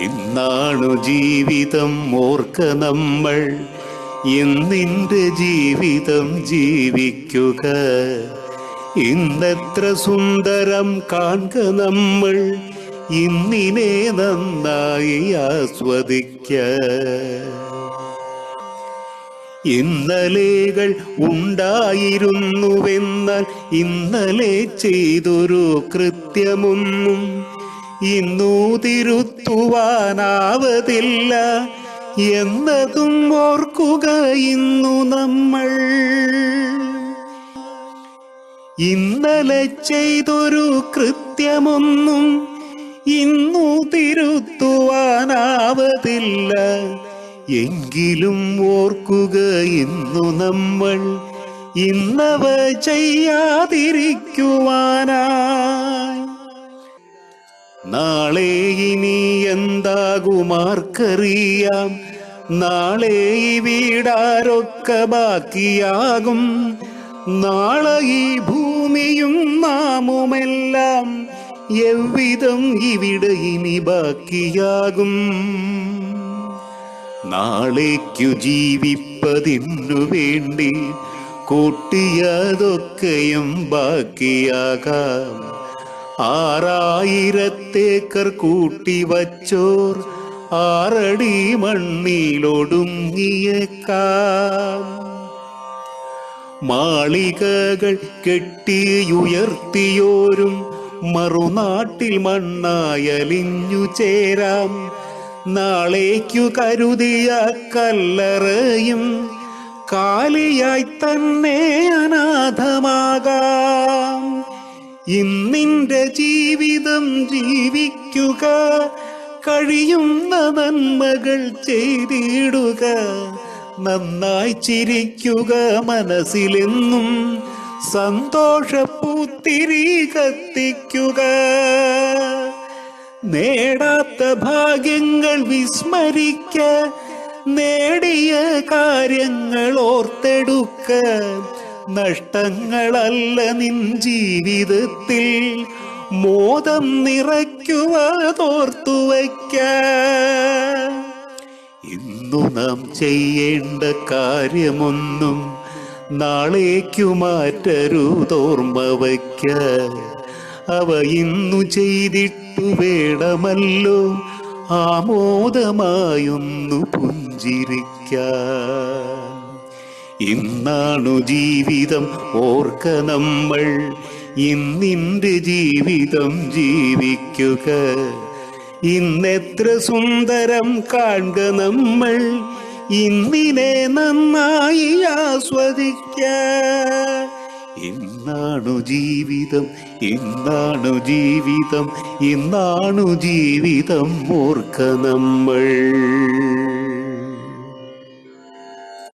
ഇന്നാണു ജീവിതം ഓർക്ക നമ്മൾ, ഇന്നിന്റെ ജീവിതം ജീവിക്കുക. ഇന്നെത്ര സുന്ദരം കാൺക നമ്മൾ, ഇന്നിനെ നന്നായി ആസ്വദിക്ക. ഇന്നലെകൾ ഉണ്ടായിരുന്നുവെന്നാൽ ഇന്നലെ ചെയ്തൊരു കൃത്യമൊന്നും ഇന്നു തിരുത്തുവാനാവതില്ല എന്നതും ഓർക്കുക ഇന്നു നമ്മൾ. ഇന്നലെ ചെയ്തൊരു കൃത്യമൊന്നും ഇന്നു തിരുത്തുവാനാവതില്ല എങ്കിലും ഓർക്കുക ഇന്നു നമ്മൾ, ഇന്നവ ചെയ്യാതിരിക്കുവാനായി. നാളെ ഇനി എന്താകുമാർക്കറിയാം, നാളെ ഈ വീടാരൊക്കെ ബാക്കിയാകും. നാളെ ഈ ഭൂമിയും നാമുമെല്ലാം എவ்விதം ഇവിടെ ഇനി ബാക്കിയാകും. നാളേക്കു ജീവിപ്പതിനു വേണ്ടി കൂട്ടിയതൊക്കെയും ബാക്കിയാകാം. 6000 ഏക്കർ കൂട്ടിവച്ചോർ 6 അടി മണ്ണിലൊടുങ്ങിയേക്കാം. മാളികകൾ കെട്ടിയുയർത്തിയോരും മറുനാട്ടിൽ മണ്ണായലിഞ്ഞു ചേരാം. നാളേക്കു കരുതിയ കല്ലറയും കാലിയായി തന്നെ അനാഥമാകാം. ഇന്നിന്റെ ജീവിതം ജീവിക്കുക, കഴിയുന്ന നന്മകൾ ചെയ്തിടുക. നന്നായി ചിരിക്കുക, മനസ്സിലെന്നും സന്തോഷപ്പൂത്തിരി കത്തിക്കുക. നേടാത്ത ഭാഗ്യങ്ങൾ വിസ്മരിക്ക, നേടിയ കാര്യങ്ങൾ ഓർത്തെടുക്ക. നഷ്ടങ്ങളല്ല നിൻ ജീവിതത്തിൽ, മോദം നിറയ്ക്കുവതോർത്തുവയ്ക്ക. ഇന്നു നാം ചെയ്യേണ്ട കാര്യമൊന്നും നാളേക്കു മാറ്റരുതോർമ്മ വയ്ക്ക. അവ ഇന്നു ചെയ്തിട്ടു വേണമല്ലോ ആമോദമായൊന്നു പുഞ്ചിരിക്കാൻ. ഇന്നാണു ജീവിതം ഓർക്ക നമ്മൾ, ഇന്നിന്റെ ജീവിതം ജീവിക്കുക. ഇന്നെത്ര സുന്ദരം കാൺക നമ്മൾ, ഇന്നിനെ നന്നായി ആസ്വദിക്ക. ഇന്നാണു ജീവിതം, ഇന്നാണു ജീവിതം, ഇന്നാണു ജീവിതം ഓർക്ക നമ്മൾ.